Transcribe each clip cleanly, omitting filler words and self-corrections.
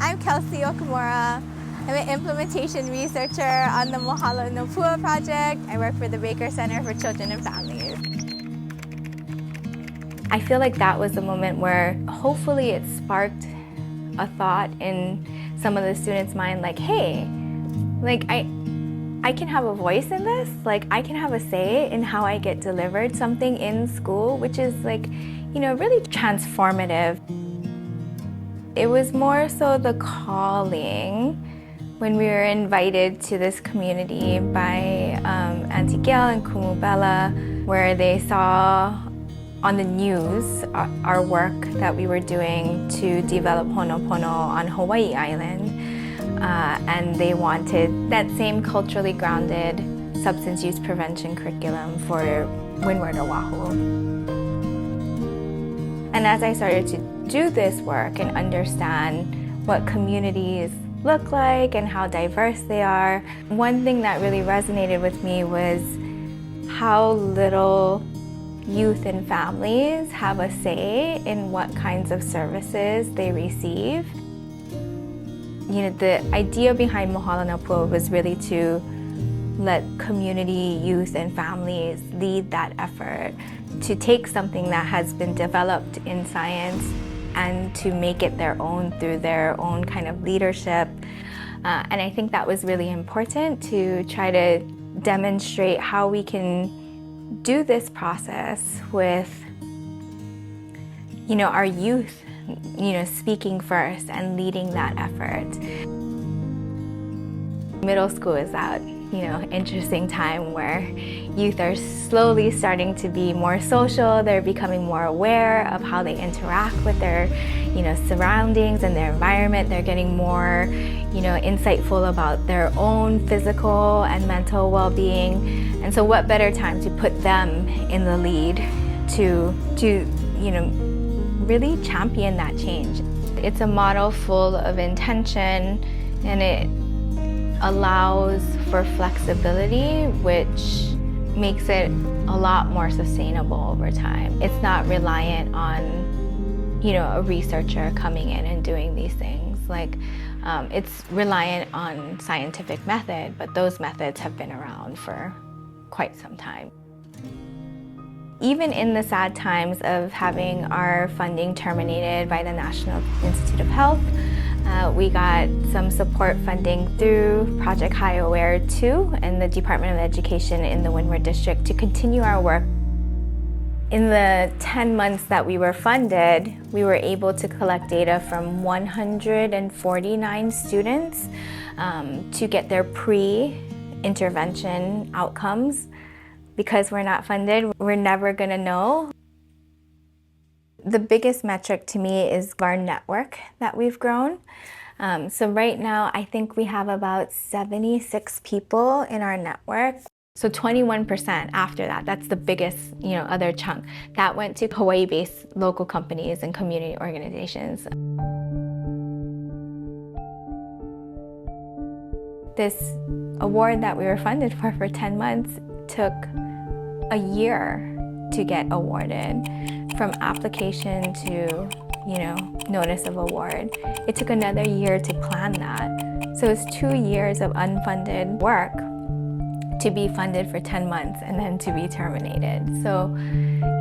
I'm Kelsie Okamura. I'm an implementation researcher on the Mohala Na Pua project. I work for the Baker Center for Children and Families. I feel like that was the moment where hopefully it sparked a thought in some of the students' mind, like, hey, like I can have a voice in this, like I can have a say in how I get delivered something in school, which is like, you know, really transformative. It was more so the calling when we were invited to this community by Auntie Gail and Kumu, where they saw on the news our work that we were doing to develop Ho'oponopono on Hawaiʻi Island. And they wanted that same culturally grounded substance use prevention curriculum for Windward Oʻahu. And as I started to do this work and understand what communities look like and how diverse they are, one thing that really resonated with me was how little youth and families have a say in what kinds of services they receive. You know, the idea behind Mohala Na Pua was really to let community, youth, and families lead that effort to take something that has been developed in science and to make it their own through their own kind of leadership. And I think that was really important to try to demonstrate how we can do this process with, you know, our youth, you know, speaking first and leading that effort. Middle school is that, you know, interesting time where youth are slowly starting to be more social. They're becoming more aware of how they interact with their, you know, surroundings and their environment. They're getting more, you know, insightful about their own physical and mental well-being. And so what better time to put them in the lead to you know, really champion that change. It's a model full of intention, and it allows for flexibility, which makes it a lot more sustainable over time. It's not reliant on, you know, a researcher coming in and doing these things. Like, it's reliant on scientific method, but those methods have been around for quite some time. Even in the sad times of having our funding terminated by the National Institute of Health, we got some support funding through Project High Aware 2 and the Department of Education in the Windward District to continue our work. In the 10 months that we were funded, we were able to collect data from 149 students to get their pre-intervention outcomes. Because we're not funded, we're never gonna know. The biggest metric to me is our network that we've grown. So right now, I think we have about 76 people in our network. So 21% after that, that's the biggest, you know, other chunk. That went to Hawaii-based local companies and community organizations. This award that we were funded for 10 months took a year to get awarded, from application to, you know, notice of award. It took another year to plan that. So it's 2 years of unfunded work to be funded for 10 months and then to be terminated. So,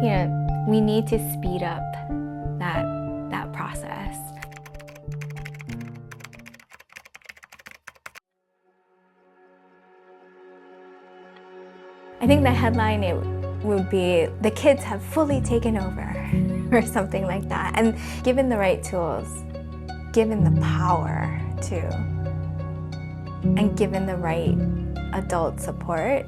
you know, we need to speed up that process. I think the headline would be, "The kids have fully taken over," or something like that. And given the right tools, given the power to, and given the right adult support,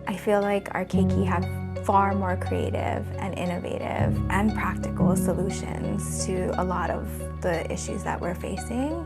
I feel like our keiki have far more creative and innovative and practical solutions to a lot of the issues that we're facing.